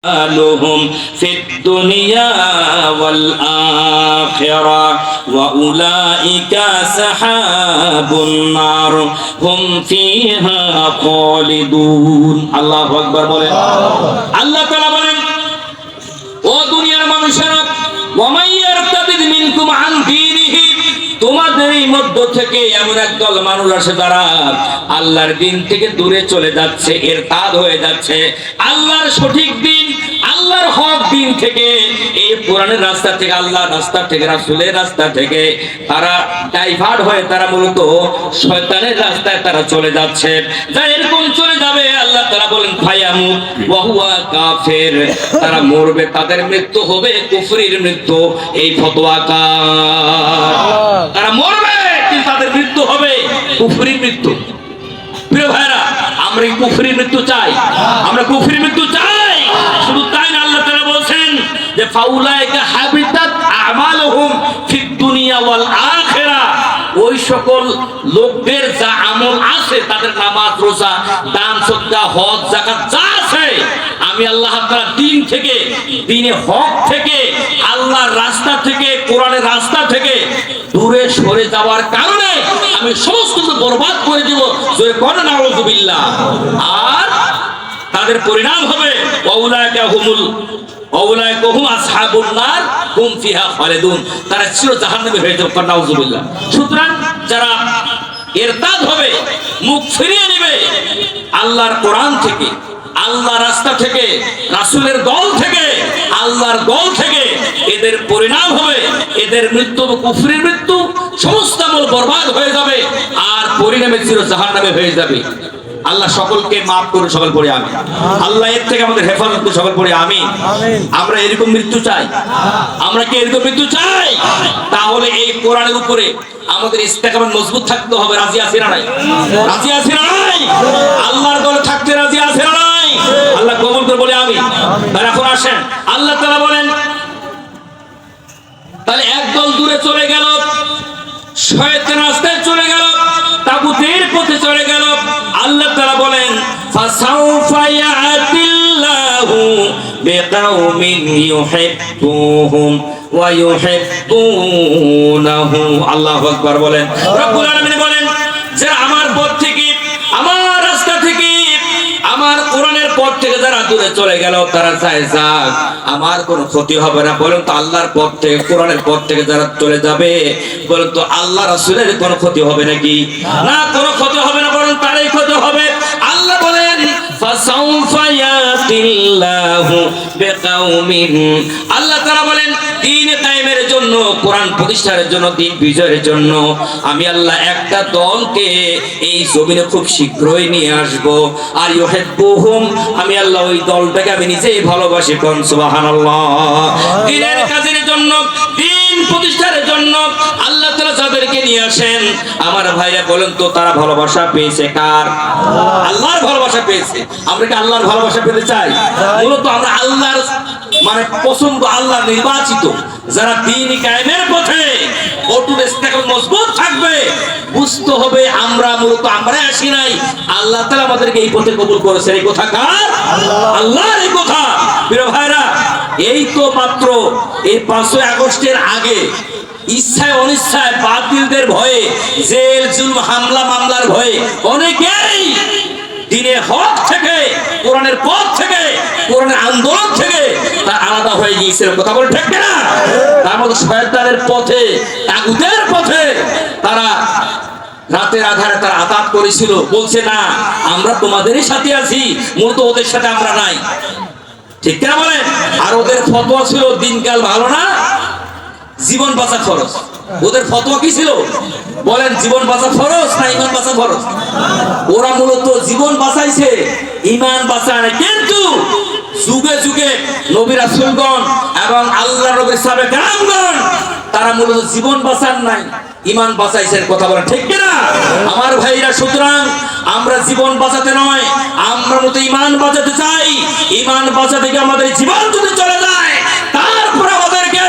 لهم في الدنيا والآخرة وأولئك أصحاب النار هم فيها خالدون الله أكبر বলেন আল্লাহ তাআলা বলেন ও দুনিয়ার মানুষেরা ওয়ামান ইয়ারতাদিদ মিনকুম আন দীনিহি তোমাদের মধ্য থেকে এমন একদল মানুষ আছে যারা আল্লাহর দ্বীন থেকে দূরে চলে যাচ্ছে, ইরতাদ হয়ে যাচ্ছে। আল্লাহর সঠিক দ্বীন, আল্লাহর হক দ্বীন থেকে, এই কোরআনের রাস্তা থেকে, আল্লাহর রাস্তা থেকে, রাসূলের রাস্তা থেকে তারা ডাইভার্ট হয়ে তারা মূলত শয়তানের রাস্তায় তারা চলে যাচ্ছে। যারা এরকম চলে যাবে আল্লাহ তাআলা বলেন ফায়ামুত ওয়া হুয়া কাফির, তারা মরবে, তাদের মৃত্যু হবে কুফরির মৃত্যু। এই ফতোয়া কার? তারা মরবে কিন্তু তাদের মৃত্যু হবে কুফরির মৃত্যু। প্রিয় ভাইরা, আমরা কি কুফরির মৃত্যু চাই? আমরা কুফরির মৃত্যু চাই? শুধু তাই না, আল্লাহ তাআলা বলেন যে ফাউলাইকা হাবিতাত আমালুহুম ফিদ দুনিয়া ওয়াল আখিরা, ওই সকল লোকদের যা আমল আছে, তাদের নামাজ রোজা দান সদকা হজ যাকাত যা আছে, আমি আল্লাহ তাআলা দ্বীন থেকে, দ্বীনে হক থেকে, আল্লাহর রাস্তা থেকে, কোরআনের রাস্তা থেকে দূরে সরে যাওয়ার কারণে আমি সমস্ত কিছু বরবাদ করে দিব। জয় করেন নাউযুবিল্লাহ। আর তাদের পরিণাম হবে ওয়াউলাইকা হুম আসহাবুন নার হুম ফিহা খালিদুন, তারা চির জাহান্নামে হয়ে যাবে। নাউযুবিল্লাহ। সুতরাং যারা ইরতাদ হবে, মুখ ফিরিয়ে নেবে আল্লাহর কোরআন থেকে, আল্লাহর রাস্তা থেকে, রাসূলের দল থেকে, আল্লাহর দল থেকে, এদের পরিণাম হবে, এদের মৃত্যু কুফরির মৃত্যু, সমস্ত আমল বরবাদ হয়ে যাবে আর পরিণামে চির জাহান্নামে হয়ে যাবে। আল্লাহ সকলকে মাফ করুন, সকল পড়ে আমিন। আল্লাহ এর থেকে আমাদের হেফাজত করুন, সকল পড়ে আমিন। আমরা এরকম মৃত্যু চাই? আমরা কি এরকম মৃত্যু চাই? তাহলে এই কোরআনের উপরে আমাদের ইস্তেকামত মজবুত থাকতে হবে। রাজি আছি না নাই? রাজি আছি না নাই? আল্লাহর দলে থাকতে রাজি আছি না নাই? আল্লাহ কবুল করে বলে আমিন। তাহলে এখন আসেন, আল্লাহ তাআলা বলেন তাহলে একদল দূরে চলে গেল, শয়তানের রাস্তায় চলে গেল, তাগুতের পথে চলে গেল। আল্লাহ তাআলা বলেন ফাসাউফা ইয়াতিল্লাহু বিকাউমিন ইউহিব্বুহুম ওয়া ইউহিব্বুনাহু। আল্লাহু আকবার বলেন। রব্বুল আলামিন বলেন যারা আমার পথ থেকে, আমার রাস্তা থেকে, আমার কোরআনের পথ থেকে যারা দূরে চলে গেল, তারা চায় যাক, আমার কোনো ক্ষতি হবে না। বলেন তো আল্লাহর পথ থেকে, কোরআনের পথ থেকে যারা চলে যাবে, বলেন তো আল্লাহ রাসূলের কোনো ক্ষতি হবে নাকি? না, কোনো ক্ষতি হবে না, বলেন তারই ক্ষতি হবে। আল্লাহ বলেন ফাসাউফা ইয়াতিল্লাহু বিকাউমিন, আল্লাহ তাআলা বলেন দ্বীন কায়েমের জন্য, কোরআন প্রতিষ্ঠার জন্য, দ্বীন বিজয়ের জন্য আমি আল্লাহ একটা দলকে এই জমিনে খুব শীঘ্রই নিয়ে আসব। আর ইউহিব্বুহুম, আমি আল্লাহ ওই দলটাকে আমি নিজেই ভালোবাসি। কোন সুবহানাল্লাহ। দ্বীনের কাজের জন্য, দ্বীন প্রতিষ্ঠার জন্য আল্লাহ তাআলা যাদেরকে নিয়ে আসেন, আমার ভাইরা বলেন তো তারা ভালোবাসা পেয়েছে কার? আল্লাহর ভালোবাসা পেয়েছে। আমরা কি আল্লাহর ভালোবাসা পেতে চাই? মূলত আমরা আল্লাহর মানে পছন্দ, আল্লাহ নির্বাচিত যারা দ্বীন কায়েমের পথে অটুট ইস্তেকামত মজবুত থাকবে, বুঝতে হবে আমরা মূলত আমরা আসি নাই, আল্লাহ তাআলা আমাদেরকে এই পথে কবুল করেছেন। এই কথা কার? আল্লাহর এই কথা। প্রিয় ভাইরা, এই তো মাত্র এই 5ই আগস্টের আগে ইচ্ছায় অনিচ্ছায় বাতিলদের ভয়ে, জেল জুলুম হামলা মামলার ভয়ে অনেকেই দ্বীনের হক থেকে, কোরআনের পথ থেকে, কোরআনের আন্দোলন থেকে তারা আলাদা হয়ে গিয়েছিল। কথা বলে ঠিক না? তার মধ্যে শয়তানের পথে, তাগুতের পথে তারা রাতের আধারে তারা আতাত করেছিল, বলছে না আমরা তোমাদেরই সাথে আছি, মূলত ওদের সাথে আমরা নাই। ঠিক না বলেন? আর ওদের ফতোয়া ছিল দিনকাল ভালো না, জীবন বাঁচা ফরজ। ওদের ফতোয়া কি ছিল? বলেন জীবন বাঁচা ফরজ না ঈমান বাঁচা ফরজ? ওরা মূলত জীবন বাঁচাইছে, ঈমান বাঁচায় না। কিন্তু যুগে যুগে নবী রাসূলগণ এবং আল্লাহর নবীর সাহাবায়ে কেরামগণ তারা মূলত জীবন বাঁচান নাই, ঈমান বাঁচাইছেন। কথা বলেন ঠিক কি না আমার ভাইরা? সুতরাং আমরা জীবন বাঁচাতে নয়, আমরা মূলত ঈমান বাঁচাতে চাই। ঈমান বাঁচাতে গিয়ে আমাদের জীবন যদি চলে যায়, তারপরে আমাদেরকে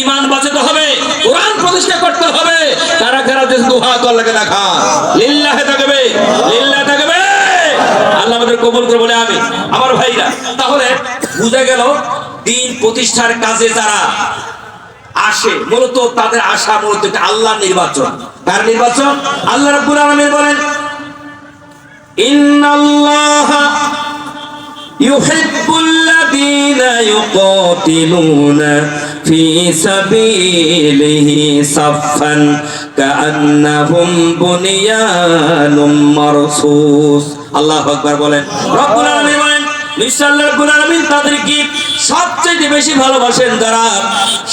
ঈমান বাঁচাতে হবে, কোরআন প্রতিষ্ঠা করতে হবে। কারা কারা দেশ দুহাত আল্লাহকে দেখা লিল্লাহে থাকবে, লিল্লাহে থাকবে। আল্লাহ আমাদের কবুল করে বলে আমি। আমার ভাইরা, তাহলে বুঝা গেল দিন প্রতিষ্ঠার কাজে যারা আসে মূলত তাদের আশা মূলত আল্লাহর নির্বাচন। কার নির্বাচন? আল্লাহ রাব্বুল আলামিন বলেন ইন্নাল্লাহা ইউহিব্বুল্লাযীনা ইউকাতিলুনা ফি সাবিলিহি সাফফান কাআন্নাহুম বুনিয়ানুম মারসুস। আল্লাহু আকবার বলেন। রব্বুল আলামিন বলেন নিশ্চয় আল্লাহ রাব্বুল আলামিন তাদেরকে সবচেয়ে বেশি ভালোবাসেন যারা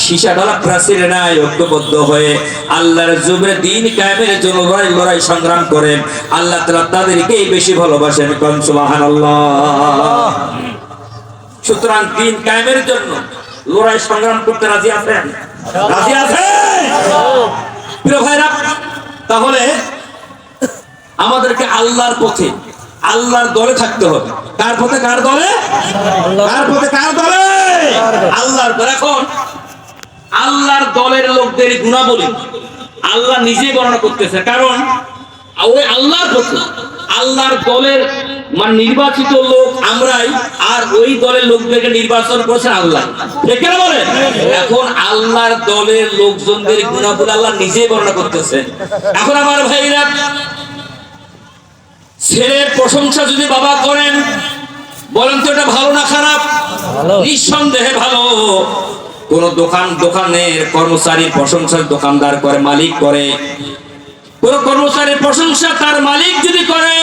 সীসা ঢালা প্রাচীরে নাই ঐক্যবদ্ধ হয়ে আল্লাহর জমিনে দ্বীন কায়েমের জন্য লড়াই সংগ্রাম করেন। আল্লাহ তাআলা তাদেরকেই বেশি ভালোবাসেন। কোন সুবহানাল্লাহ। সুতরাং দ্বীন কায়েমের জন্য লড়াই সংগ্রাম করতে রাজি আছেন? রাজি আছেন প্রিয় ভাইরা? তাহলে আমাদেরকে আল্লাহর পথে আল্লাহর দলে থাকতে হবে। কার পথে? কার দলে? কার পথে? কার দলে? আল্লাহর দলে। এখন আল্লাহর দলের লোকদের গুণাবলী আল্লাহ নিজে বর্ণনা করতেছে, কারণ ওই আল্লাহর পথে আল্লাহর দলের মানে নির্বাচিত লোক আমরাই, আর ওই দলের লোকদেরকে নির্বাচন করেছেন আল্লাহ। ঠিক না বলেন? এখন আল্লাহর দলের লোকজনদের গুণাবলী আল্লাহ নিজে বর্ণনা করতেছেন। এখন আমার ভাইরা, ছেলের প্রশংসা যদি বাবা করেন, বলেন তো এটা ভালো না খারাপ? নিঃসন্দেহে ভালো। কোন দোকানের কর্মচারীর প্রশংসা দোকানদার করে, মালিক করে। কোন কর্মচারীর প্রশংসা তার মালিক যদি করে,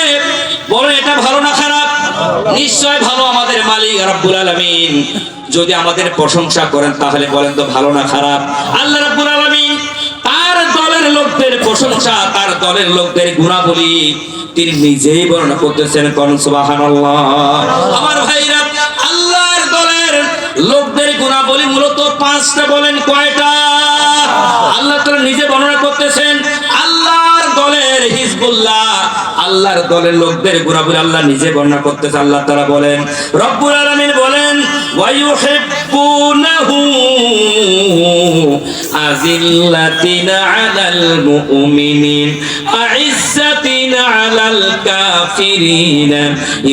বলে এটা ভালো না খারাপ? নিশ্চয় ভালো। আমাদের মালিক রাব্বুল আলামিন যদি আমাদের প্রশংসা করেন, তাহলে বলেন তো ভালো না খারাপ? আল্লাহ রাব্বুল আলামিন তার দলের লোকদের প্রশংসা, তার দলের লোকদের গুণাবলী তিনি নিজেই বর্ণনা করতেছেন। কোন সুবহানাল্লাহ। আমার ভাইরা, আল্লাহর দলের লোকদের গুণাবলী মূলত 5টা। বলেন কয়টা? আল্লাহ তাআলা নিজে বর্ণনা করতেছেন। আল্লাহর দলের হিজবুল্লাহ, আল্লাহর দলের লোকদের গুণাবলী আল্লাহ নিজে বর্ণনা করতেছেন। আল্লাহ তাআলা বলেন, রব্বুল আলামিন বলেন ওয়া ইউহিব্বুনাহু আযিল্লাতিন আলাল মুমিনিন আইজ্জাতিন আলাল কাফিরিন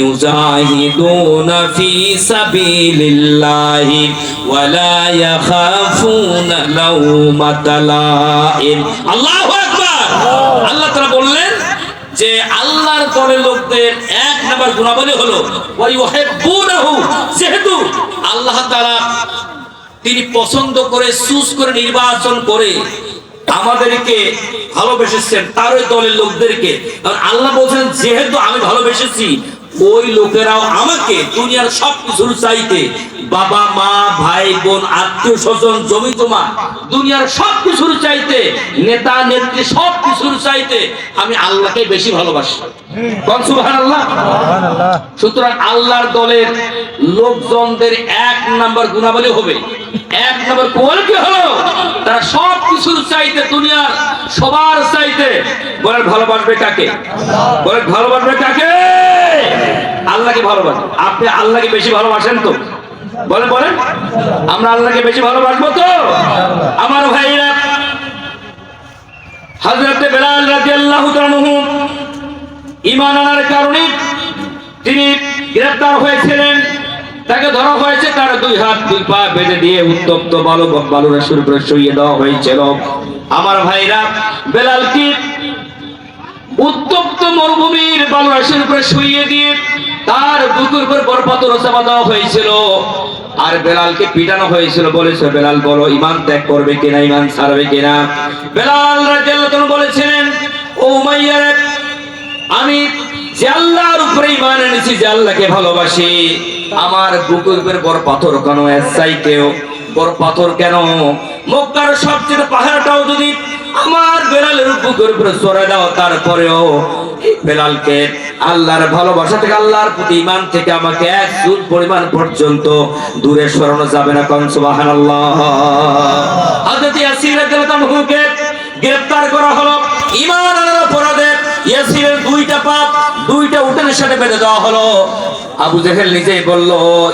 ইউজাহিদুনা ফি সাবিলিল্লাহি ওয়া লা ইয়াখাফুনা লাওমাতা লাইম। আল্লাহু আকবার। আল্লাহ তাআলা বললেন যে আল্লাহর দলের লোকদের 1 নাম্বার গুণাবলী হলো ওয়া ইউহিব্বুনাহু, যেহেতু আল্লাহ তাআলা তিনি পছন্দ করে চুজ করে নির্বাচন করে আমাদেরকে ভালোবেসেছেন তার ওই দলের লোকদেরকে। কারণ আল্লাহ বলছেন যেহেতু আমি ভালোবেসেছি, ওই লোকেরাও আমাকে দুনিয়ার সবকিছুর চাইতে, বাবা মা ভাই বোন আত্মীয় স্বজন জমি জমা দুনিয়ার সবকিছুর চাইতে, নেতা নেত্রী সবকিছুর চাইতে আমি আল্লাহকে বেশি ভালোবাসি। কোন সুবহানাল্লাহ। সুতরাং আল্লাহর দলের লোকজনদের 1 নাম্বার গুণাবলী হবে, 1 নাম্বার কোয়ালিটি হলো তারা সবকিছুর চাইতে, দুনিয়ার সবার চাইতে বলেন ভালোবাসবে কাকে? বলেন ভালোবাসবে কাকে? আল্লাহকে ভালোবাসে। আপনি আল্লাহকে বেশি ভালোবাসেন তো? বলেন বলেন, আমরা আল্লাহকে বেশি ভালোবাসবো তো? আমার ভাইরা, হযরত বেলাল রাদিয়াল্লাহু তাআলা ঈমান আনার কারণে তিনি গ্রেফতার হয়েছিলেন। তাকে ধরা হয়েছে, তার 2 হাত 2 পা বেঁধে দিয়ে উত্তপ্ত বালুর উপরে শুইয়ে দেওয়া হয়েছিল। আমার ভাইরা, বেলালকে উত্তপ্ত মরুভূমির বালুরাশির উপরে শুইয়ে দিয়ে তার বুকের উপর বড় পাথর চাপা দেওয়া হয়েছিল, আর বেলালকে পিটানো হয়েছিল। বলেছে বেলাল বলো ঈমান ত্যাগ করবে কিনা, ঈমান ছাড়বে কিনা? বেলাল রাদিয়াল্লাহু আনহু বলেছিলেন, ও উমাইয়া, আমি যে আল্লাহর উপরে ঈমান এনেছি, যে আল্লাহকে ভালোবাসি, আমার বুকের উপর বড় পাথর কেন? এর চাইতেও বড় পাথর কেন? মক্কার সবচেয়ে পাহাড়টাও যদি আমার বেলালের বুকের উপরে চড়ে দাও, তারপরেও বেলালকে আল্লাহর ভালোবাসা থেকে, আল্লাহর প্রতি ঈমান থেকে আমাকে 1 চুল পরিমাণ পর্যন্ত দূরে সরানো যাবে না। কোন সুবহানাল্লাহ। হযরত ইয়াসির রাদিয়াল্লাহু আনহুকে গ্রেফতার করা হলো ঈমান আনার অপরাধে। ইয়াসিরের 2টা পা 2টা উটের সাথে বেঁধে দেওয়া হলো। আবু জেহেল নিজেই বলল,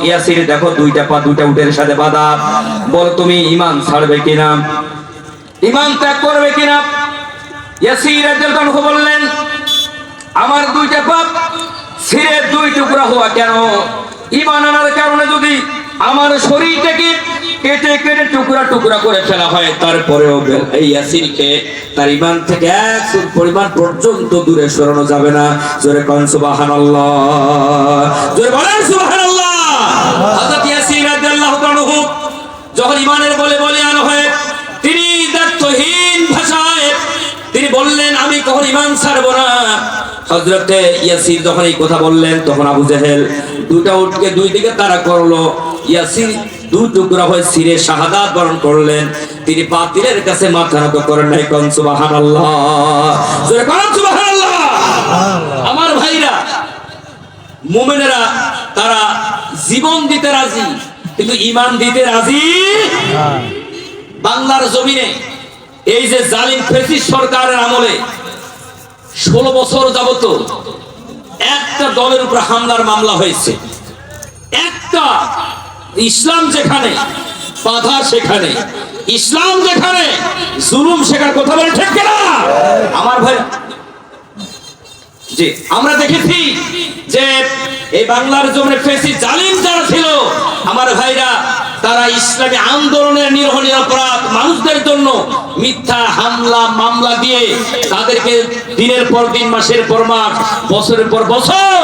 ইয়াসির দেখো 2টা পা 2টা উটের সাথে বাঁধা, বল তুমি ঈমান ছাড়বে কিনা, ঈমান ত্যাগ করবে কিনা? ইয়াসির রাদিয়াল্লাহু আনহু বললেন, আমার 2টা পা ছিঁড়ে দুই টুকরা হওয়া কেন? ঈমান আনার কারণে যদি আমার শরীরটাকে কেটে কেটে টুকরা টুকরা করে ফেলা হয়, তারপরেও এই ইয়াসিনকে তার ঈমান থেকে এক সুর পরিমাণ পর্যন্ত দূরে সরানো যাবে না। জোরে কোন সুবহানাল্লাহ, জোরে বলেন সুবহানাল্লাহ। হযরত ইয়াসিন রাদিয়াল্লাহু তাআলা যখন ঈমানের বলে বলিয়ান হয়ে তিনি দায়িত্বহীন ভাষায় তিনি বললেন, আমি কখন ঈমান ছাড়বো না। হযরতে ইয়াসিন যখন এই কথা বললেন, তখন আবু জেহেল দুটা উটকে দুই দিকে তাড়া করলো। ইয়াসিন দুই টুকরা হয়ে ছিঁড়ে শাহাদাত বরণ করলেন। তিনি বাতিলের কাছে মাথা নত করেন নাই। কোন সুবহানাল্লাহ, জোরে কোন সুবহানাল্লাহ। আমার ভাইরা, মুমিনেরা তারা জীবন দিতে রাজি, কিন্তু ঈমান দিতে রাজি না। বাংলার জমিনে এই যে জালিম ফ্যাসিস্ট সরকারের আমলে 16 বছর যাবত একটা দলের উপর হামলার মামলা হয়েছে। একটা ইসলাম যেখানে বাধা, সেখানে ইসলাম যেখানে জুলুম, সেখানে কথা বলে ঠিক কিনা আমার ভাই? জি, আমরা দেখেছি যে এই বাংলার জমিনে ফ্যাসিস্ট জালিম যারা ছিল আমার ভাইরা, তারা ইসলামী আন্দোলনের নিরীহ নিরপরাধ মানুষদের জন্য মিথ্যা হামলা মামলা দিয়ে তাদেরকে দিনের পর দিন, মাসের পর মাস, বছরের পর বছর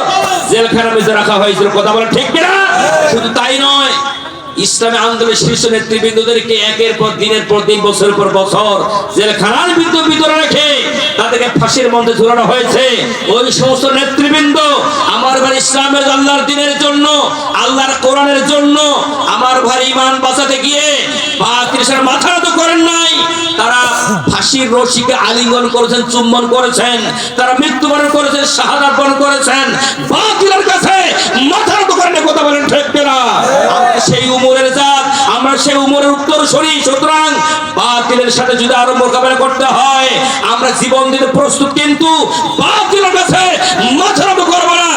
জেলখানা মেজে রাখা হয়েছিল। কথা বলে ঠিক কিনা? শুধু তাই নয়, ইসলামী আন্দোলনের শীর্ষ নেতৃবৃন্দদেরকে একের পর দিনের পর দিন, বছরের পর বছর জেলখানার ভিতরে রেখে তাদেরকে ফাঁসির মঞ্চে ঝুলানো হয়েছে। ওই সমস্ত নেতৃবৃন্দ আমার ভাই ইসলামের, আল্লাহর দ্বীনের জন্য, আল্লাহর কোরআনের জন্য আমার ভাই ঈমান বাঁচাতে গিয়ে বাতিলের মাথা নত করেন নাই। তারা ফাঁসির রশিকে আলিঙ্গন করেছেন, চুম্বন করেছেন, তারা মৃত্যুবরণ করেছেন, শাহাদাত বরণ করেছেন। বাতিলের কাছে মাথা নত করেন। কথা বলেন ঠিক কিনা? আমরা সেই উমরের জাত, আমরা সেই উমরের উত্তরসূরি। সুতরাং বাতিলের সাথে যদি আরো মোকাবেলা করতে হয়, আমরা জীবন দিতে প্রস্তুত, কিন্তু বাতিলের কাছে মাথা নত করব না।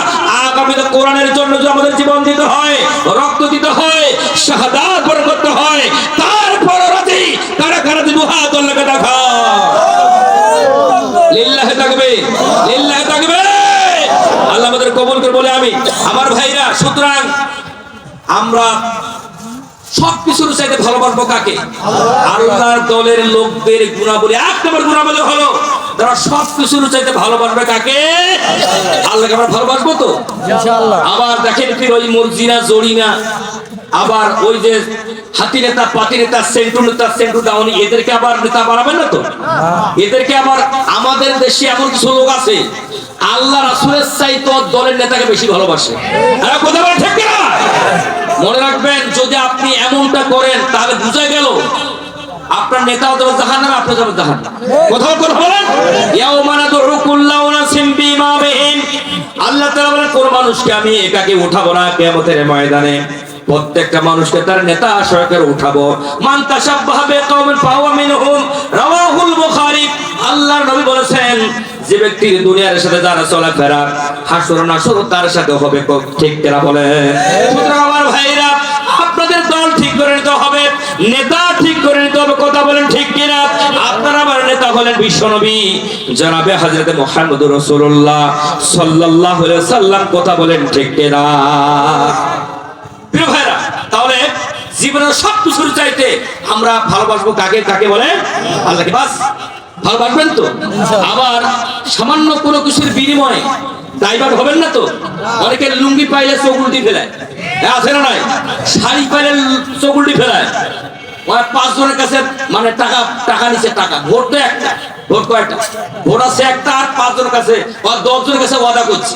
আগামীতে কোরআনের জন্য যদি আমাদের জীবন দিতে হয়, রক্ত দিতে হয়, শাহাদাত বরণ করতে হয়, তারপর রাজি কারা কারা দিব হাত আল্লাহকে দেখা। লিল্লাহি তাকবীর, লিল্লাহি তাকবীর। আল্লাহ আমাদের কবুল করে বলে আমি। আমার ভাইরা, সুতরাং আমরা সবকিছুর চাইতে ভালোবাসবো কাকে? আল্লাহর দলের লোকদের গুণাবলী, এক নম্বর গুণাবলী হলো তারা সবকিছুর চাইতে ভালোবাসবে কাকে? আল্লাহকে। আমরা ভালোবাসবো তো ইনশাআল্লাহ। আবার দেখেন ফির ওই মর্জিনা, জরিনা, আবার ওই যে হাতি নেতা, পাতি নেতা, সেন্টু নেতা, সেন্টু ডাউনি, এদেরকে আবার নেতা বানাবেন না তো? এদেরকে আবার আমাদের দেশে এমন কিছু লোক আছে আল্লাহ রাসূলের চাইতে দলের নেতাকে বেশি ভালোবাসে। কথা বলে ঠিক কিনা? মনে রাখবেন, যদি আপনি এমনটা করেন তাহলে বুঝা গেল আপনার নেতাও যাবে জাহান্নামে, আপনি যাবেন জাহান্নামে। কথা বলেন। ইয়াউমা নাদউ কুল্লা উনাসিম বিইমামিহিম। আল্লাহ তাআলা বলেন, কোন মানুষকে আমি একাকে উঠাবো না কিয়ামতের ময়দানে, প্রত্যেকটা মানুষকে তার নেতা সরকার উঠাবো। মান তাশাব্বাহা বিকাওমিন ফাহুয়া মিনহুম, রাওয়াহুল বুখারী। আল্লাহর নবী বলেছেন, যে ব্যক্তির দুনিয়ার সাথে যারা চলাফেরা, হাসর নাসর তার সাথে হবে। ঠিক কিনা বলেন? সুতরাং আমার ভাইরা, আপনাদের দল ঠিক করে নিতে হবে, নেতা ঠিক করে নিতে হবে। কথা বলেন ঠিক কিনা? আপনারা আমার নেতা হলেন বিশ্বনবী জনাবে হযরত মুহাম্মদুর রাসূলুল্লাহ সাল্লাল্লাহু আলাইহি সাল্লাম। কথা বলেন ঠিক কিনা? প্রিয় ভাইরা, তাহলে জীবনের সব কিছুর চাইতে আমরা ভালোবাসবো কাকে? কাকে বলে? আল্লাহকে। বাস, ভালোবাসবেন তো? আবার সামান্য কোনো কিছুর বিনিময়ে দায়বাদ হবেন না তো? অনেকে লুঙ্গি পাইলে চোখ উল্টি ফেলায়, আছে না নাই? শাড়ি পাইলে চোখ উল্টি ফেলায়। 5 জনের কাছে মানে টাকা নিচ্ছে, টাকা। ভোট তো একটা, ভোট কয়টা? ভোট আছে একটা, আর 5 জনের কাছে, 10 জনের কাছে ওয়াদা করছে।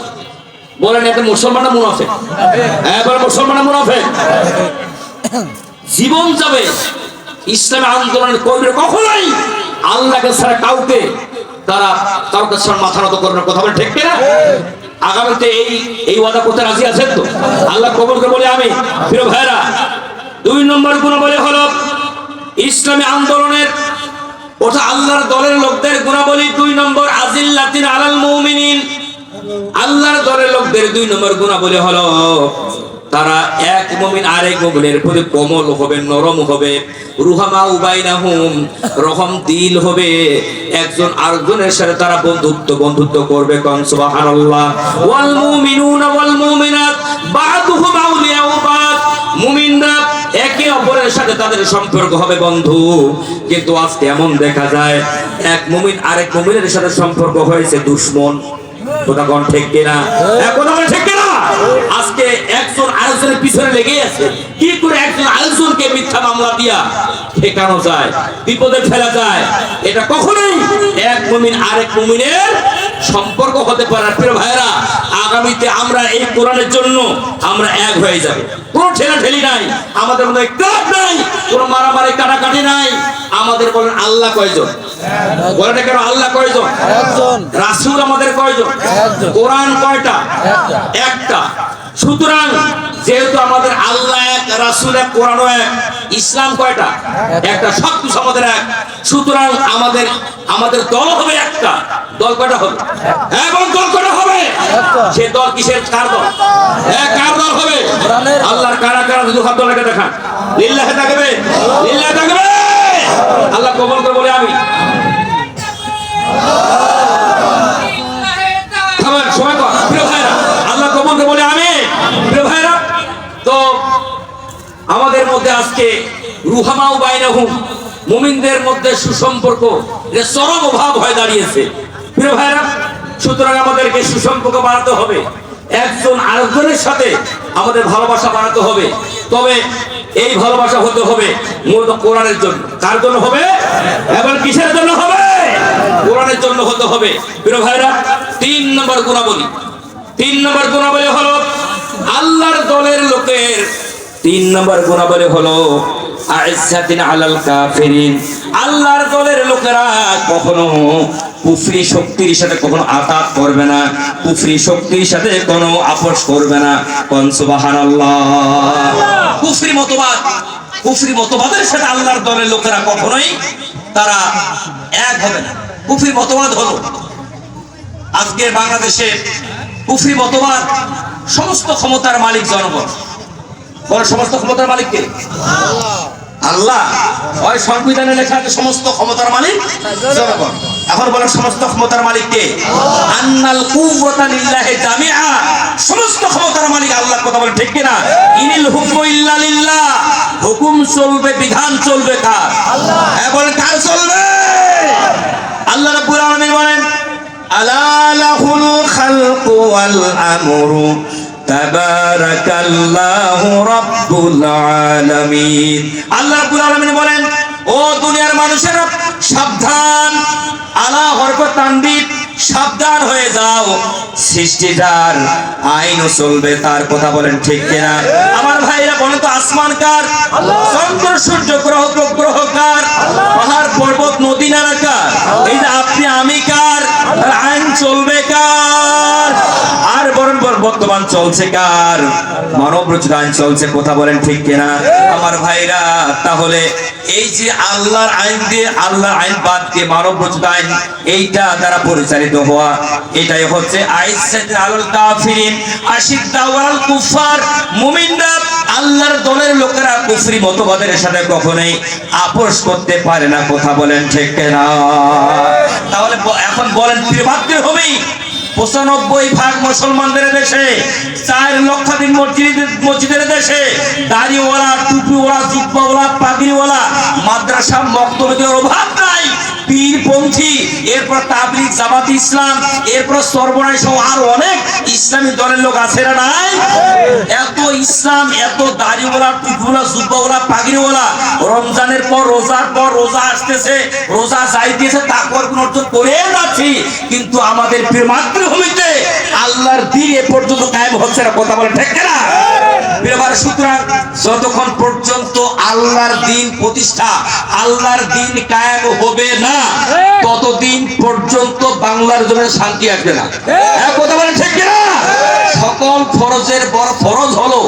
বলেন এটা মুসলমান না মুনাফিক? এবার মুসলমান না মুনাফিক? জীবন যাবে ইসলামী আন্দোলনের কর্মীরা কখনোই আল্লাহকে ছাড়া কাউকে তারা কাউকে ছাড়া মাথা নত করবে না। কথা বলে ঠিক কিনা? আগামীতে এই ওয়াদা করতে রাজি আছেন তো? আল্লাহ কবুল করে বলে আমি। প্রিয় ভাইরা, 2 নম্বর গুণাবলী হলো ইসলামী আন্দোলনের ওটা আল্লাহর দলের লোকদের গুণাবলী। 2 নম্বর, আজিল্লাতিন আলাল মুমিনিন। আল্লাহর দলের লোকদের 2 নম্বর গুণাবলী হলো তারা এক মুমিন আরেক মুমিনের প্রতি কোমল হবে, নরম হবে, রুহামা উবাইনাহুম, রহম দিল হবে, একজন আরেকজনের সাথে তারা বন্ধুত্ব করবে। কোন সুবহানাল্লাহ। ওয়াল মুমিনুনা ওয়াল মুমিনাত বা'দুহুম আউলিয়াউ বা'দ, মুমিনরা একে অপরের সাথে তাদের সম্পর্ক হবে বন্ধু। কিন্তু আজকে এমন দেখা যায় এক মুমিন আরেক মুমিনের সাথে সম্পর্ক হয়েছে দুশমন। কথা কোন ঠিক কিনা? কথা কোন ঠিক কিনা? আজকে একজন আরেকজনের পিছনে লেগে আছে। কি করে একজন আরেকজনকে মিথ্যা মামলা দিয়া ঠেকানো যায়, বিপদে ফেলা যায়? এটা কখনোই এক মুমিন আরেক মুমিনের সম্পর্ক হতে পারে না। প্রিয় ভাইরা, আগামীতে আমরা এই কোরআনের জন্য আমরা এক হয়ে যাব। কোনো ঠেলাঠেলি নাই, আমাদের মধ্যে ক্লাব নাই, কোনো মারামারি কাটাকাটি নাই। আমাদের বলেন আল্লাহ কয়জন? বলেন কেন আল্লাহ কয়জন? একজন। রাসূল আমাদের কয়জন? একজন। কোরআন কয়টা? একটা। সুতরাং যেহেতু আমাদের আল্লাহ এক, রাসূল এক, কোরআন এক, ইসলাম কয়টা? একটা। সব কিছু আমাদের এক। সুতরাং আমাদের দল হবে একটা। দল কয়টা হবে? এবং দল কয়টা হবে? সে দল কিসের? কার দল? কার দল হবে? আল্লাহর। কারা কারা দুই হাত তোলা দেখান। লিল্লাহি থাকবে, লিল্লাহি থাকবে। আল্লাহ কবুল করে বলে আমি। সময় কর প্রিয় ভাইরা, আল্লাহ কবুল করে বলে আমি। প্রিয় ভাইরা, তো আমাদের মধ্যে আজকে রুহামাউ বাইনাহুম, মুমিনদের মধ্যে সুসম্পর্ক এর চরম অভাব হয়ে দাঁড়িয়েছে। প্রিয় ভাইরা, সুতরাং আমাদেরকে সুসম্পর্ক বাড়াতে হবে, একজন আরেকজনের সাথে আমাদের ভালোবাসা বাড়াতে হবে। তবে এই ভালোবাসা হতে হবে মূলত কোরআনের জন্য। কার জন্য হবে? এবং কিসের জন্য হবে? কোরআনের জন্য হতে হবে। প্রিয় ভাইরা, 3 নম্বর গুণাবলী, 3 নম্বর গুণাবলী হলো আল্লাহর দলের লোকের 3 নম্বর গুণাবলী হলো আইজ্জাতিন আলাল কাফিরিন। আল্লাহর দলের লোকেরা কখনো কুফরি শক্তির সাথে কখনো আঘাত করবে না, কুফরি শক্তির সাথে কোনো আপোষ করবে না। কোন সুবহানাল্লাহ। কুফরি মতবাদের সাথে আল্লাহর দলের লোকেরা কখনোই তারা এক হবে না। কুফরি মতবাদ হলো আজকে বাংলাদেশে কুফরি মতবাদ, সমস্ত ক্ষমতার মালিক জনগণ। বলে সমস্ত ক্ষমতার মালিক কে? আল্লাহ। ওই সংবিধানে লেখা আছে সমস্ত ক্ষমতার মালিক জনগণ। এখন বলেন সমস্ত ক্ষমতার মালিক কে? আন্নাল কুওয়াতা লিল্লাহি জামিআ, সমস্ত ক্ষমতার মালিক আল্লাহ। কথা বলেন ঠিক কিনা? ইনিল হুকমু ইল্লা লিল্লাহ, হুকুম চলবে, বিধান চলবে কার? আল্লাহ। বলেন কার চলবে? আল্লাহ রাব্বুল আলামিন বলেন আলা লাহুল খালকু ওয়াল আমরু তাবারাকাল্লাহু রাব্বুল আলামিন। আল্লাহ রাব্বুল আলামিন বলেন, ও দুনিয়ার মানুষেরা সাবধান, আলা হরফ তানবিব, সাবধান হয়ে যাও, সৃষ্টিটার আইনও চলবে তার। কথা বলেন ঠিক কিনা? আমার ভাইরা বলেন তো আসমান কার? আল্লাহ। চন্দ্র সূর্য গ্রহ উপগ্রহ কার? আল্লাহ। পাহাড় পর্বত নদী নালা কার? এই যে আপনি আমি কার? আইন চলবে কার? আর বর্তমান চলছে কার? মানব রচিত আইন চলছে। কথা বলেন ঠিক কিনা? আমার ভাইরা, তাহলে এই যে আল্লাহর আইন দিয়ে, আল্লাহর আইন বাদ দিয়ে মানব রচিত আইন, এইটা দ্বারা পরিচালিত হওয়া, এটাই হচ্ছে আইজ্জাতুন আলাল কাফিরিন আশিদ্দাউ আলাল কুফার। মুমিনরা আল্লাহর দলের লোকেরা কুফরি মতবাদের সাথে কখনোই আপোষ করতে পারে না। কথা বলেন ঠিক কিনা? তাহলে এখন বলেন পিতৃমাতৃ হবেই ৯৫% মুসলমানদের দেশে, 4 লক্ষাধিক মসজিদের দেশে দাড়িওয়ালা, টুপিওয়ালা, জুব্বাওয়ালা, পাগড়িওয়ালা, মাদ্রাসা মক্তবের অভাব নাই। পীরপন্থী, এরপর তাবলীগ, জামাত ইসলাম, এরপর সর্বনাশ সহ আরো অনেক ইসলামী দলের লোক আছে না নাই? এত ইসলাম, এত দাড়িওয়ালা, টুপিওয়ালা, জুব্বাওয়ালা, পাগড়িওয়ালা, রমজানের পর রোজা আসতেছে, রোজা যাইতেছে, তাকওয়ার গুণ অর্জন করে যাচ্ছি, কিন্তু আমাদের প্রিয় মাতৃভূমিতে আল্লাহর দ্বীন এ পর্যন্ত কায়েম হচ্ছে না। কথা বলে ঠিক না? সুতরাং যতক্ষণ পর্যন্ত আল্লাহর দ্বীন প্রতিষ্ঠা, আল্লাহর দ্বীন কায়েম হবে না, ততদিন পর্যন্ত বাংলার জমিনে শান্তি আসবে না। কথা বলেন ঠিক কিনা? সকল ফরজের বড় ফরজ হলো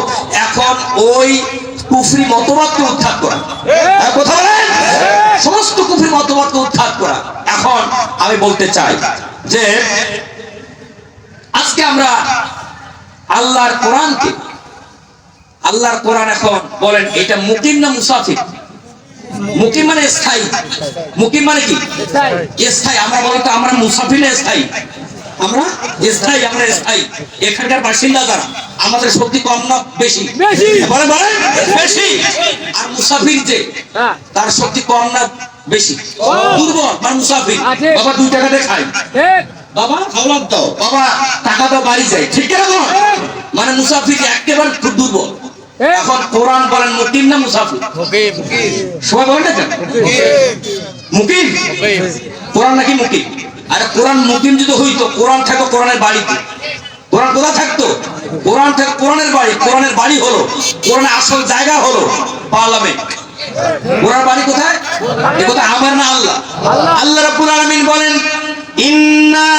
এখন ওই কুফরি মতবাদকে উৎখাত করা। কথা বলেন, সমস্ত কুফরি মতবাদকে উৎখাত করা। এখন আমি বলতে চাই যে আজকে আমরা আল্লাহর কোরআনকে আল্লাহর কোরআন এখন বলেন এটা মুকিম না মুসাফির? মুকিম মানে স্থায়ী, মুকিম মানে কি স্থায়ী। আমরা বলতো আমরা মুসাফির না স্থায়ী? আমরা স্থায়ী, আমরা স্থায়ী। এখানকার বাসিন্দা যারা আমাদের শক্তি কম না বেশি? বলেন বলেন বেশি। আর মুসাফির যে তার শক্তি কম না বেশি? দুর্বল মানে মুসাফির। বাবা 2 টাকা দিয়ে খায়, বাবা খাওয়ান তো, বাবা টাকা তো বাড়ি যায়, ঠিক না? মানে মুসাফির একেবারে খুব দুর্বল। এখন কোরআন বলেন মুকিম না মুসাফির? সবাই বলেন না কেন মুকিম? কোরআন নাকি মুকিম? আরে কোরআন মুকিম যদি হইতো কোরআন থাকতো কোরআনের বাড়িতে। কোরআন কোথায় থাকতো? কোরআন থাকতো কোরআনের বাড়ি। কোরআনের বাড়ি হলো, কোরআনের আসল জায়গা হলো পার্লামেন্ট। কোরআন বাড়ি কোথায়? এই কথা আমার না আল্লাহ। আল্লাহ রাব্বুল আলামিন বলেন ইন্না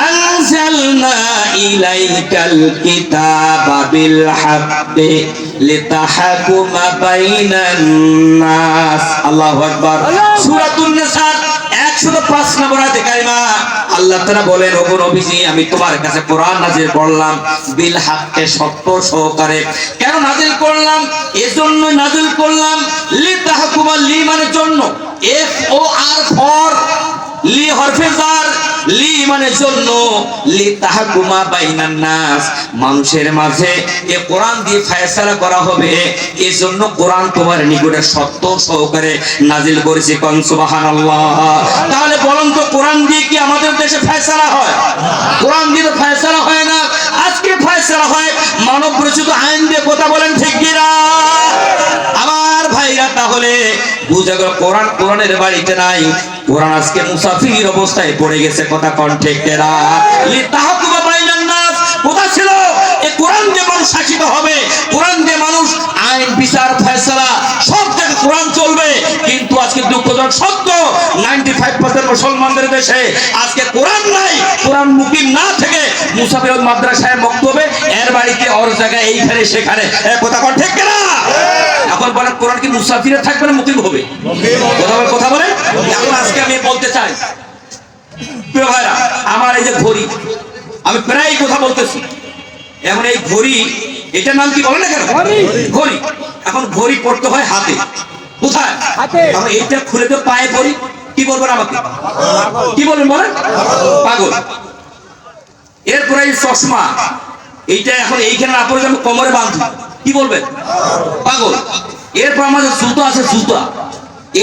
আনজালনা ইলাইকাল কিতাবা বিল হাক্কি লিতাহকুমা বাইনান নাস। আল্লাহু আকবার। সূরাতুন নিসা 105 নম্বর আয়াতে কারিমা আল্লাহ তাআলা বলেন, ওগো নবীজি আমি তোমার কাছে কোরআন নাযিল করলাম বিল হাক্কে, সত্য সহকারে। কেন নাযিল করলাম? এজন্য নাযিল করলাম লিতাহকুমা, লি মানে জন্য, এফ ও আর ফর, লি হরফে জার, লি মানে জন্য, লি তাহকুমা বাইনান নাস, মানুষের মাঝে এই কোরআন দিয়ে ফয়সালা করা হবে। এজন্য কোরআন তোমার নিকটে সত্য সহকারে নাজিল করেছি। কোন সুবহানাল্লাহ। তাহলে বলুন তো কোরআন দিয়ে কি আমাদের দেশে ফয়সালা হয়? কোরআন দিয়ে তো ফয়সালা হয় না। আজকে ফয়সালা হয় মানব রচিত আইন দিয়ে। কথা বলেন ঠিক কি না? আমার ভাইরা তাহলে বুঝা গেল কোরআন কোরআনের বাড়িতে নাই, কোরআন আজকে মুসাফির অবস্থায় পড়ে গেছে। কথা কোন ঠিক না? লিতাহকুমা বাইনান নাস কথা ছিল এই কোরআন দিয়ে মানুষ শাসিত হবে, কোরআন দিয়ে মানুষ আইন বিচার ফয়সালা সব জায়গায় কোরআন চলবে। কিন্তু আজকে দুঃখজনক সত্য 95% মুসলমানদের দেশে আজকে কোরআন নাই। কোরআন মুকিম না থেকে মুসাফির মাদ্রাসায় মক্তবে, এর বাড়িতে ওর জায়গায় এইখানে সেখানে। কথা কোন ঠিক না? এখন বলেন কোরআন কি মুসাফিরে থাকবে না মুকিম হবে? কথা বলেন। এখন আজকে আমি বলতে চাই প্রিয় ভাইরা, আমার এই যে ঘড়ি, আমি প্রায় কথা বলতেছি, এখন এই ঘড়ি এটার নাম কি বলেন না কেন? ঘড়ি। এখন ঘড়ি পড়তে হয় হাতে। কোথায়? এখন এইটা খুলে তো পায়ে পড়ি, কি বলবেন আমাকে? কি বলবেন বলেন? পাগল। এরপরে এই চশমা, এইটা এখন এইখানে না পড়ে আমি কোমরে বাঁধি, কি বলবেন? পাগল। এরপর আমাদের জুতো আছে, জুতা।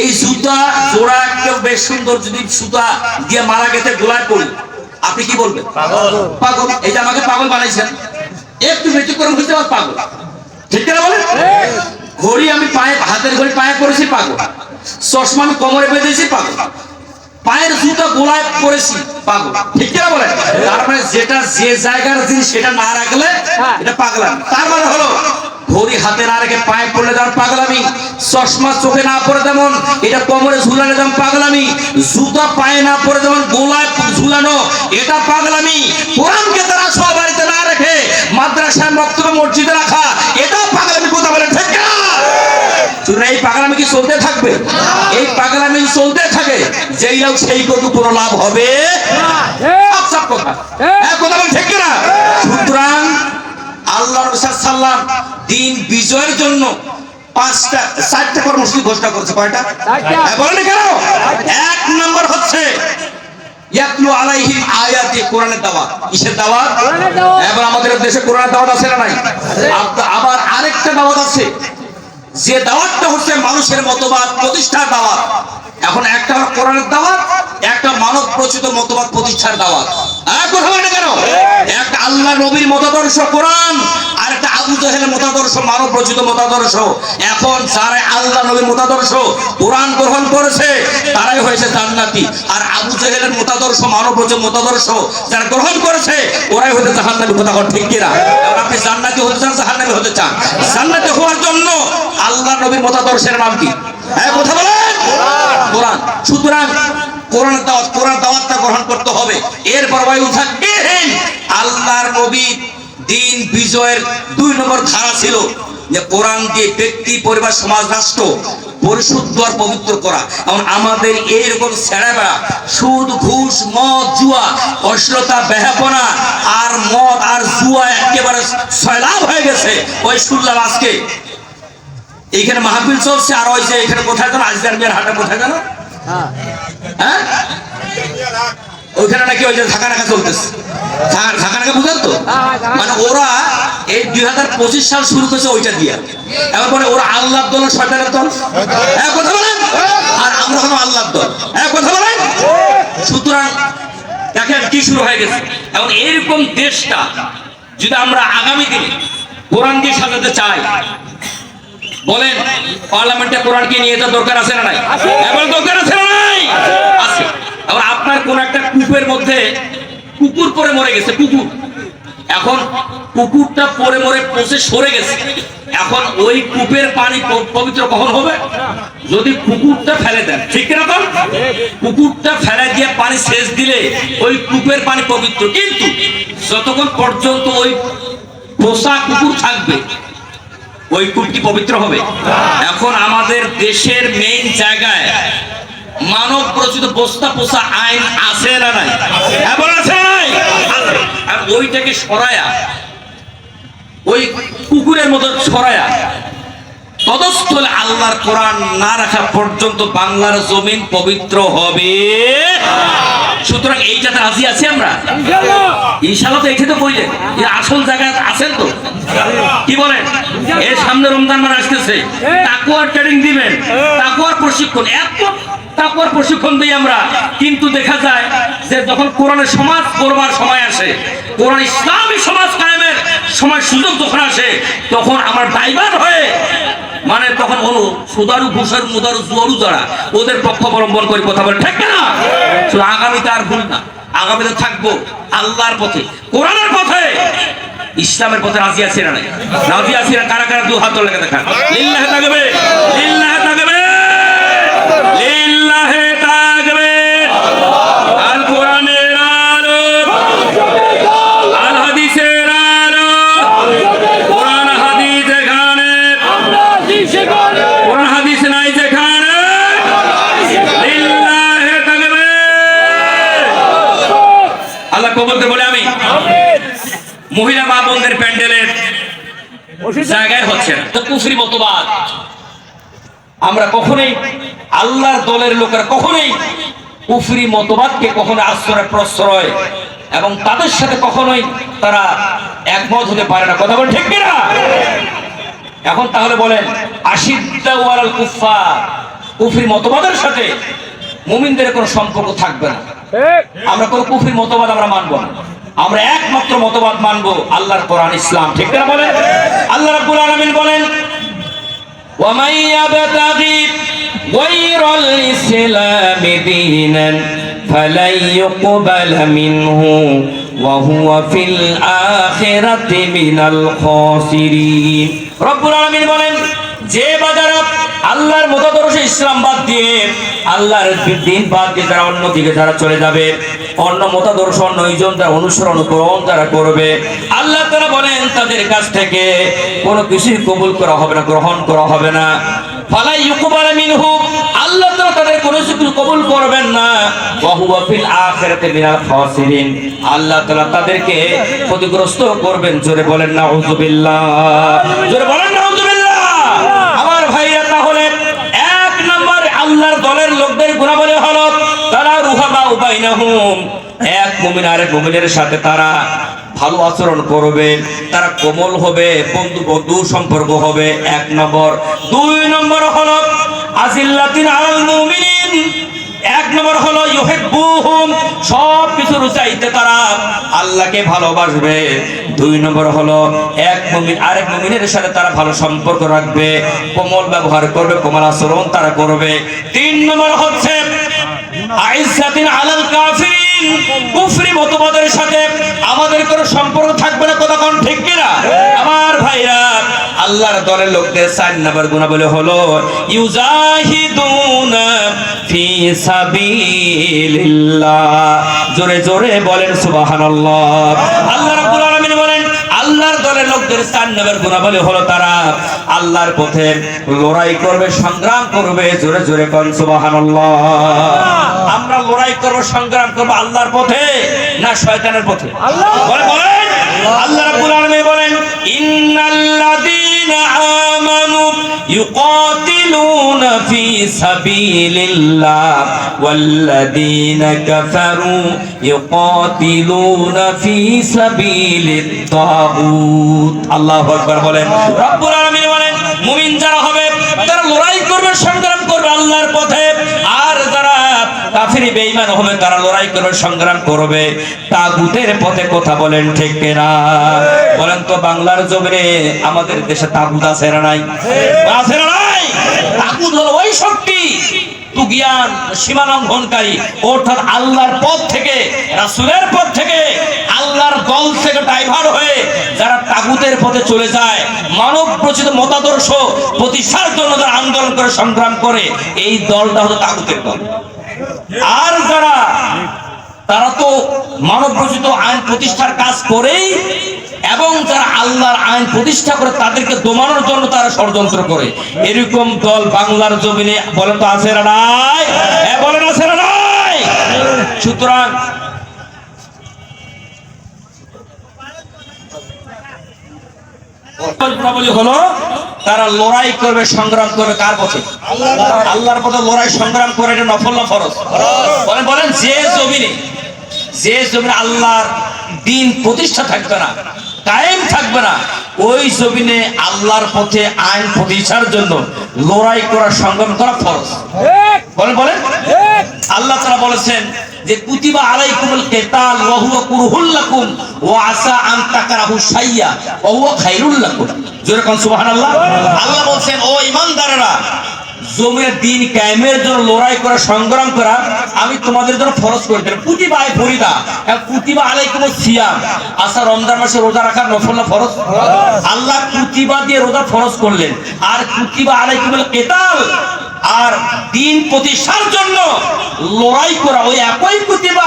এই জুতা জোড়া একটা বেশ সুন্দর, যদি সুতা দিয়ে মারা গেছে গোলায় পড়ি, আপনি কি বলবেন? পাগল। এই যে আমাকে পাগল বানাইছেন, একটু ব্যতিক্রম হইতে আমার পাগল, ঠিক না বলেন? ঘড়ি আমি পায়ে, হাতের ঘড়ি পায়ে পড়েছি, পাগল। চশমা আমি কোমরে বেঁধেছি, পাগল। পায়ের জুতা গোলায় পড়েছি, পাগল, ঠিক না বলেন? তার মানে যেটা যে জায়গার জিনিস সেটা না রাখলে এটা পাগলামি। তার মানে হলো ঘড়ি হাতে না রেখে পায়ে পড়লে যেমন পাগলামি, চশমা চোখে না পড়ে যেমন এটা কোমরে ঝুলানো যেমন পাগলামি, জুতা পায়ে না পড়ে যেমন গোলায় ঝুলানো এটা পাগলামি, কোরআনকে তারা সব বাড়িতে না রেখে মাদ্রাসায় মক্তবে মসজিদে রাখা এটাও পাগলামি। কথা বলে ঠিক না? এই পাগলামি কি চলতে থাকবে? এই পাগলামি চলতে থাকে, যেই লোক সেই কত কোনো লাভ হবে সব কথা। কথা বলে ঠিক না? সুতরাং আল্লাহ রাসূল সাল্লাল্লাহু আলাইহি ওয়াসাল্লাম দিন বিজয়ের জন্য 4টা কর্মসূচি ঘোষণা করেছে। কয়টা? বলেন কেন? 1 নম্বর হচ্ছে ইয়াতলু আলাইহিম আয়াতি, কোরআনের দাওয়াত। কিসের দাওয়াত? এবার আমাদের দেশে কোরআনের দাওয়াত আছে না নাই? আবার আরেকটা দাওয়াত আছে, যে দাওয়াতটা হচ্ছে মানুষের মতবাদ প্রতিষ্ঠার দাওয়াত। এখন একটা কোরআনের দাওয়াত, একটা মানব প্রচিত মতবাদ প্রতিষ্ঠার দাওয়াত। কথা বলেন কেন? একটা আল্লাহ নবীর মতাদর্শ কোরআন, আর একটা আবু জাহেলের মতাদর্শ মানব রচিত মতাদর্শ। এখন যারা আল্লাহ নবীর মতাদর্শ কোরআন গ্রহণ করেছে তারাই হয়েছে জান্নাতি, আর আবু জাহেলের মতাদর্শ মানব রচিত মতাদর্শ যারা গ্রহণ করেছে ওরাই হয়েছে জাহান্নামী। কথা বলেন ঠিক কিনা? আপনি জান্নাতি হতে চান, জাহান্নামী হতে চান? জান্নাতি হওয়ার জন্য আল্লাহ নবীর মতাদর্শের নাম কি? কথা বলেন কোরআন। সুতরাং কোরআনের দাওয়াত, কোরআন দাওয়াতটা গ্রহণ করতে হবে। এরপর আল্লাহর নবী দিন বিজয়ের 2 নম্বর ধারা ছিল যে কোরআন দিয়ে ব্যক্তি, পরিবার, সমাজ, রাষ্ট্র পরিশুদ্ধ আর পবিত্র করা। এবং আমাদের এইরকম ছেড়াবেড়া সুদ, ঘুষ, মদ, জুয়া, অশ্লীলতা, বেহাপনা আর মদ আর জুয়া একেবারে সয়লাভ হয়ে গেছে। ওই শুনলাম আজকে এইখানে মাহফিল চলছে, আর ওই যে এখানে কোথায় যেন আজদার মিয়ার হাটে কোথায় যেন, হ্যাঁ ওইখানে নাকি ওই যে ঢাকা নাকা চলতেছে, ঢাকা নাকা বুঝেন তো, মানে ওরা এই 2025 সাল শুরু করেছে ওইটা দিয়া। এবার বলে ওরা আল্লাহর দল শয়তানের দল, হ্যাঁ কথা বলেন, আর আমরা হলো আল্লাহর দল, হ্যাঁ কথা বলেন। সুতরাং দেখেন কি শুরু হয়ে গেছে। এখন এরকম দেশটা যদি আমরা আগামী দিনে কোরআন দিয়ে সাজাতে চাই, বলেন পার্লামেন্টে কোরআনকে নিয়ে যাওয়ার দরকার আছে না নাই? এবার দরকার আছে না নাই? আছে। আবার আপনার কোন একটা কূপের মধ্যে কুকুর পরে মরে গেছে, কুকুর, এখন কুকুরটা পরে মরে পচে সরে গেছে, এখন ওই কূপের পানি পবিত্র কখন হবে? যদি কুকুরটা ফেলে দেন, ঠিক না? তো কুকুরটা ফেলে দিয়ে পানি সেচ দিলে ওই কূপের পানি পবিত্র, কিন্তু যতক্ষণ পর্যন্ত ওই পোষা কুকুর থাকবে ওই কূপটি পবিত্র হবে। এখন আমাদের দেশের মেইন জায়গায় মানব রচিত বস্তা পোষা আইন আছে না নাই? এমন আছে নাই? আর ওইটাকে সরায়া ওই কুকুরের মতো সরায়া পদস্থলে আল্লাহর কোরআন না রাখা পর্যন্ত বাংলার জমিন পবিত্র হবে। সুতরাং এইটাতে রাজি আছি আমরা ইনশাআল্লাহ। তো এইটা তো বললেন আসল জায়গায় আছেন তো, কি বলেন? এর সামনে রমজান মাস আসতেছে, তাকওয়ার ট্রেনিং দিবেন, তাকওয়ার প্রশিক্ষণ, এত তাকওয়ার প্রশিক্ষণ দিই আমরা, কিন্তু দেখা যায় যে যখন কোরআনের সমাজ করবার সময় আসে, কোরআন ইসলামী সমাজ কায়েমের সময় সুযোগ যখন আসে, তখন আমার ড্রাইভার হয়ে মানে তখন হলো সুদারু ঘুষার মুদারু জুয়ারু যারা ওদের পক্ষ অবলম্বন করে কথা বলে, ঠিক না? আগামীতে আর ভুল না, আগামীতে থাকবো আল্লাহর পথে, কোরআনের পথে, ইসলামের পথে। রাজি আছি না নাই? রাজি আছি না? কারা কারা দু হাত লেগে দেখান। লিল্লাহে তাকবীর, লিল্লাহে তাকবীর, লিল্লাহে তাকবীর। আল কোরআনের আলো, আল হাদিসের আলো, কোরআন হাদিস যেখানে, কোরআন হাদিস নাই যেখানে, লিল্লাহে তাকবীর। আল্লাহ কবুল করে বলে আমি মহিলা মা বোনদের প্যান্ডেলের জায়গায় হচ্ছে না। কুফরি মতবাদ আমরা কখনোই, আল্লাহর দলের লোকেরা কখনোই কুফরি মতবাদকে কখনো আশ্রয় প্রশ্রয় এবং তাদের সাথে কখনোই তারা একমত হতে পারে না। কথা বল ঠিক কিনা? এখন তাহলে বলেন আশিদ্দাউ আলাল কুফফার, কুফরি মতবাদের সাথে মুমিনদের কোনো সম্পর্ক থাকবে না। আমরা কোন কুফরি মতবাদ আমরা মানব না, আমরা একমাত্র মতবাদ মানবো আল্লাহর কোরআন ইসলাম, ঠিক না? বলেন আল্লাহ রাব্বুল আলামিন বলেন ওয়া মান ইয়াবতাগি গায়রাল ইসলামি দীনান ফালাই ইউকবাল মিনহু ওয়া হুয়া ফিল আখিরাতি মিনাল খাসিরিন। রব্বুল আলামিন বলেন যে বাজার আল্লাহর মতাদর্শ ইসলাম বাদ দিয়ে, আল্লাহর দিন বাদ দিয়ে যারা অন্যদিকে যারা চলে যাবে, অন্য মতাদর্শ অন্য ইজন যারা অনুসরণ যারা করবে, আল্লাহ তাআলা বলেন তাদের কাছ থেকে কোনো কিছুই কবুল করা হবে না, গ্রহণ করা হবে না। ফালা ইউকবাল মিনহু, আল্লাহ তাআলা তাদের কোনো কিছু কবুল করবেন না। ওয়া হুয়া ফিল আখিরাতি মিনাল খাসিরিন, আল্লাহ তাআলা তাদেরকে ক্ষতিগ্রস্ত করবেন। জোরে বলেন নাউযুবিল্লাহ, জোরে বলেন নাউযুবিল্লাহ। আমার ভাইরা, তাহলে এক নম্বর আল্লাহর দলের লোকদের গুণাবলী হলো তারা রুহামা বাইনাহুম, এক মুমিন আরেক মুমিনের সাথে তারা ভালো আচরণ করবে, তারা কোমল হবে, বন্ধু সম্পর্ক হবে, এক নম্বর। দুই নম্বর হলো আজিল্লাতিন আলাল মুমিনিন, এক নম্বর হলো ইউহিব্বুহুম, সব কিছুর চাইতে তারা আল্লাহকে ভালোবাসবে। দুই নম্বর হলো এক মুমিন আরেক মুমিনের সাথে তারা ভালো সম্পর্ক রাখবে, কোমল ব্যবহার করবে, কোমল আচরণ তারা করবে। তিন নম্বর হচ্ছে আইজ্জাতিন আলাল কাফিরিন, কুফরি মতবাদের সাথে আমাদের কোনো সম্পর্ক থাকবে না। কথা কোন ঠিক কিনা? আমার ভাইরা, আল্লাহর দলের লোকদের 4 নম্বর গুণাবলী হলো ইউজাহিদুনা ফি সাবিলিল্লাহ। জোরে জোরে বলেন সুবহানাল্লাহ। আল্লাহ রাব্বুল আলামিন বলেন আল্লাহর দলের লোকদের মুনাফিকের 4 নম্বর গুণাবলী হলো তারা আল্লাহর পথে লড়াই করবে, সংগ্রাম করবে। জোরে জোরে কোন সুবহানাল্লাহ। আমরা লড়াই করব, সংগ্রাম করব আল্লাহর পথে না শয়তানের পথে? বলেন বলেন। আল্লাহ রাব্বুল আলামিন বলেন, ইন্নাল্লাযীনা আমানু ইউকাতিলুনা ফি সাবিলিল্লাহ ওয়াল্লাযীনা কাফারু ইউকাতিলুনা ফি সাবিলিত তাগুত। আল্লাহু আকবার বলেন। রব্বুল আলামিন বলেন, মুমিন যারা হবে তারা লড়াই করবে, সংগ্রাম করবে আল্লাহর পথে। আর যারা কাফির বেঈমান হবে তারা লড়াই করবে, সংগ্রাম করবে তাগুতের পথে। কথা বলেন ঠিক কিনা? বলেন তো বাংলার জমিনে আমাদের দেশে তাগুত আছে না নাই? আছে না নাই? তাগুত হলো ওই শক্তি তুগিয়ান সীমা লঙ্ঘনকারী, অর্থাৎ আল্লাহর পথ থেকে, রাসূলের পথ থেকে, আল্লাহর দল থেকে ডাইভার হয়ে যারা তাগুতের পথে চলে যায়, মানব রচিত মতাদর্শ প্রতিষ্ঠার জন্য যারা আন্দোলন করে, সংগ্রাম করে, এই দলটা হলো তাগুতের দল। আর যারা তারা তো মানব রচিত আইন প্রতিষ্ঠার কাজ করেই, এবং যারা আল্লাহর আইন প্রতিষ্ঠা করে তাদেরকে দমানোর জন্য তারা ষড়যন্ত্র করে। এরকম দল বাংলার জমিনে বলেন তো আছে না নাই? বলেন আছে না নাই? সুতরাং হলো তারা লড়াই করবে, সংগ্রাম করবে কার পথে? আল্লাহর পথে লড়াই সংগ্রাম করে। এটা নফল না ফরজ? বলেন বলেন। যে জমিনে আল্লাহর দ্বীন প্রতিষ্ঠা থাকবে না, কায়েম থাকবে না, ওই জমিনে আল্লাহর পথে আইন প্রতিষ্ঠার জন্য লড়াই করা, সংগ্রাম করা ফরজ। বলেন বলেন। আল্লাহ তাআলা বলেছেন যে কুতিবা আলাইকুমুল কিতাল ওয়া হুয়া কুরহুল লাকুম ওয়া আসা আন তাকরাহু শাইয়া ওয়া হুয়া খায়রুল লাকুম। জোরে কোন সুবহানাল্লাহ। আল্লাহ বলেন, ও ঈমানদারেরা, জমির দ্বীন কায়েমের জন্য লড়াই করা, সংগ্রাম করা আমি তোমাদের জন্য ফরজ করে দিলাম। কুতিবা আই ফরিদা, কুতিবা আলাইকুমুস সিয়াম। আচ্ছা, রমজান মাসে রোজা রাখা নফল না ফরজ? আল্লাহ কুতিবা দিয়ে রোজা ফরজ করলেন। আর কুতিবা আলাইকুমুল কিতাল, আর দ্বীন প্রতিষ্ঠার জন্য লড়াই করা, ওই একই কুতিবা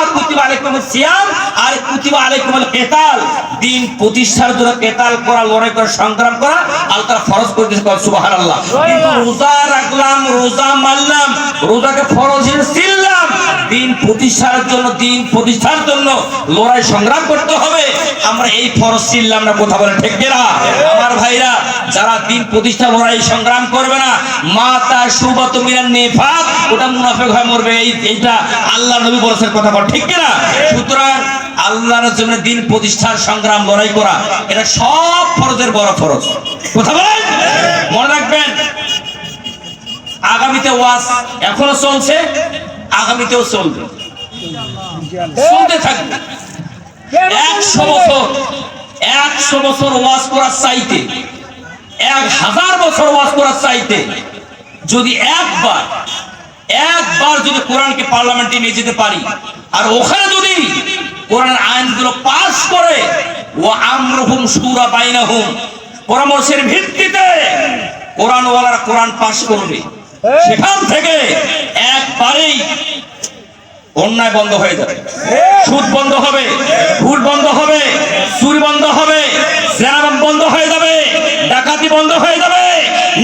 আলাইকুমুস সিয়াম আর কুতিবা আলাইকুমুল কিতাল, দ্বীন প্রতিষ্ঠার জন্য কিতাল করা, লড়াই করা, সংগ্রাম করা আল্লাহ তাআলা ফরজ করে দিয়েছেন। সুবহানাল্লাহ। কিন্তু রোজা রাখলাম, রোজা মানলাম, রোজাকে ফরজ হিসেবে ছিলাম, দ্বীন প্রতিষ্ঠার জন্য লড়াই সংগ্রাম করতে হবে। আমরা এই ফরজ ছিলাম না। কথা বলেন ঠিক কিনা? আমার ভাইরা, যারা দ্বীন প্রতিষ্ঠা, লড়াই সংগ্রাম করবে না, মাতা সুবাতু মিনান নিফাক, ওটা মুনাফিক হয়ে মরবে। এইটা আল্লাহ নবী বলেছেন। কথা বল ঠিক কিনা? সুতরাং আল্লাহর জন্য দ্বীন প্রতিষ্ঠার সংগ্রাম, লড়াই করা, এটা সব ফরজের বড় ফরজ। কথা বলেন। মনে রাখবেন, আগামীতে ওয়াজ এখনো চলছে, আগামীতেও চলবে, চলতে থাকবে। 100 বছর ওয়াজ করার চাইতে, 1000 বছর ওয়াজ করার চাইতে, যদি একবার যদি কোরআনকে পার্লামেন্টে নিয়ে যেতে পারি, আর ওখানে যদি কোরআনের আইনগুলো পাস করে, ও আমরুহুম শুরা বাইনাহুম, পরামর্শের ভিত্তিতে কোরআনওয়ালারা কোরআন পাস করবে, সেখান থেকে একবারেই অন্যায় বন্ধ হয়ে যাবে, সুদ বন্ধ হবে, ভুল বন্ধ হবে, চুরি বন্ধ হবে, জেনা বন্ধ হয়ে যাবে, ডাকাতি বন্ধ হয়ে যাবে,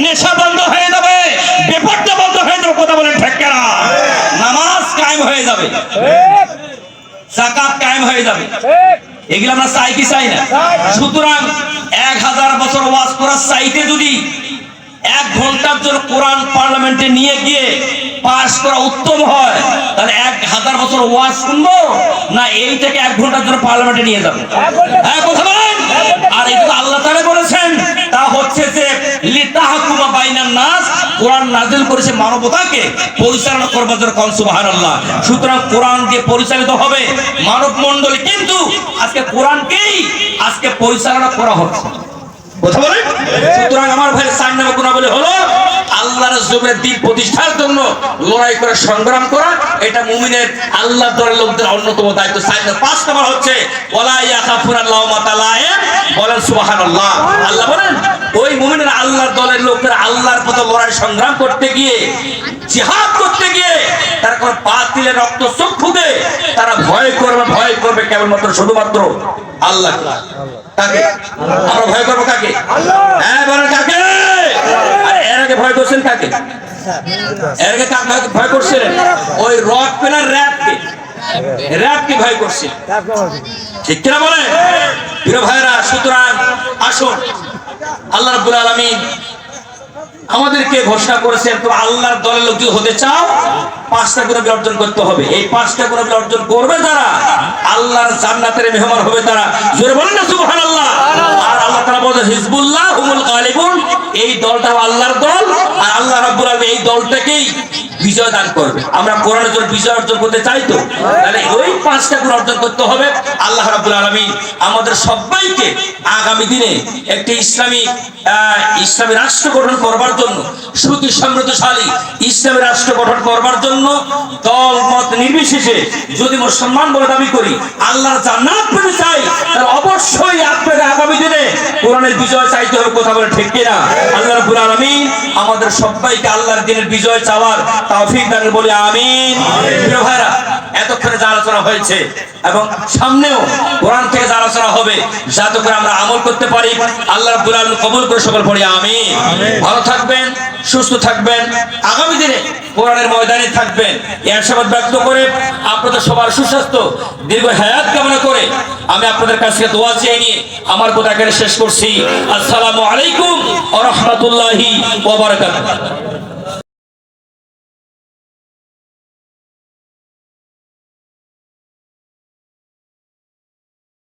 নেশা বন্ধ হয়ে যাবে, বেপরোয়া বন্ধ হয়ে যাবে। কথা বলেন ঠিক কিনা? নামাজ কায়েম হয়ে যাবে, যাকাত কায়েম হয়ে যাবে। এগুলো আমরা চাই কি চাই না? সুতরাং 1000 বছর ওয়াজ করার চাইতে যদি 1 ঘন্টার জন্য কোরআন পার্লামেন্টে নিয়ে গিয়ে পাস করা উত্তম হয়, তাহলে 1000 বছর ওয়াজ শুনবো না এইটাকে 1 ঘন্টার জন্য পার্লামেন্টে নিয়ে যাবো? কথা বলেন। আর এটা তো আল্লাহ তাআলা বলেছেন, তা হচ্ছে যে লিতাহকুমা বাইনান নাস, কোরআন নাযিল করেছে মানবতাকে পরিচালনা করবার জন্য। কোন সুবহানাল্লাহ। সুতরাং কোরআন দিয়ে পরিচালিত হবে মানব মণ্ডলী, কিন্তু আজকে কোরআনকেই পরিচালনা করা হচ্ছে। কথা বলেন। সুতরাং আমার ভাই, 4 নম্বর গুণাবলী হলো আল্লাহর জমিনে দ্বীন প্রতিষ্ঠার জন্য লড়াই করে, সংগ্রাম করা। এটা মুমিনের, আল্লাহর দলের লোকদের অন্যতম দায়িত্ব। 5 নম্বর হচ্ছে ওয়ালা ইয়াখাফুনা লাওমাতা লাইম। বলেন সুবহানাল্লাহ। আল্লাহ বলেন, ওই মুমিনের, আল্লাহর দলের লোকদের আল্লাহর পথে লড়াই সংগ্রাম করতে গিয়ে, জিহাদ করতে গিয়ে তারা কোন বাতিলের রক্ত চক্ষুকে তারা ভয় করবে কেবলমাত্র শুধুমাত্র আল্লাহকে। কাকে? আমরা ভয় করবো কাকে? হ্যাঁ বলেন কাকে? আরে এর আগে ভয় করছেন কাকে? এর আগে কাকে ভয় করছেন? ওই রক পেলার র্যাপকে, র্যাপকে ভয় করছে, ঠিক কিনা বলেন প্রিয় ভাইরা? সুতরাং আসুন, আল্লাহ রাব্বুল আলামিন আমাদেরকে ঘোষণা করেছেন, তো আল্লাহর দলের লোক যদি হতে চাও 5টা গুণ অর্জন করতে হবে। এই 5টা গুণ অর্জন করবে যারা, আল্লাহর জান্নাতের মেহমান হবে তারা। জোরে বলেন না সুবহানাল্লাহ। আর আল্লাহ তাআলা বলেন হিজবুল্লাহ হুমুল গালিবুন, এই দলটা আল্লাহর দল, আর আল্লাহ রাব্বুল আলামিন এই দলটাকেই বিজয় দান করবে। আমরা কোরআনের জন্য বিজয় অর্জন করতে চাই, তো তাহলে ওই 5টা গুণ অর্জন করতে হবে। আল্লাহ রাব্বুল আলামিন আমাদের সবাইকে আগামী দিনে একটি ইসলামী রাষ্ট্র গঠন করবার জন্য, সুখী সমৃদ্ধশালী ইসলামী রাষ্ট্র গঠন করবার জন্য দল মত নির্বিশেষে যদি মুসলমান বলে দাবি করি, আল্লাহর জান্নাত পেতে চাই, তাহলে অবশ্যই আপনাকে আগামী দিনে কোরআনের বিজয় চাইতে হবে। কথা বলে ঠিক কিনা? আল্লাহ রাব্বুল আলামিন আমাদের সবাইকে আল্লাহর দ্বীনের বিজয় চাওয়ার তৌফিক দান বলে আমিন। প্রিয় ভাইরা, এতক্ষণে যা আলোচনা হয়েছে এবং সামনেও কোরআন থেকে যা আলোচনা হবে, যাতে করে আমরা আমল করতে পারি, আল্লাহ রাব্বুল আলামিন কবুল করে সকল পড়ি আমিন। ভালো থাকবেন, সুস্থ থাকবেন, আগামী দিনে কোরআনের ময়দানে থাকবেন, এই আশাবাদ ব্যক্ত করে আপনাদের সবার সুস্বাস্থ্য দীর্ঘ হায়াত কামনা করে আমি আপনাদের কাছে দোয়া চেয়ে নিয়ে আমার কথা এখানে শেষ করছি। আসসালামু আলাইকুম ওয়া রাহমাতুল্লাহি ওয়া বারাকাতুহু।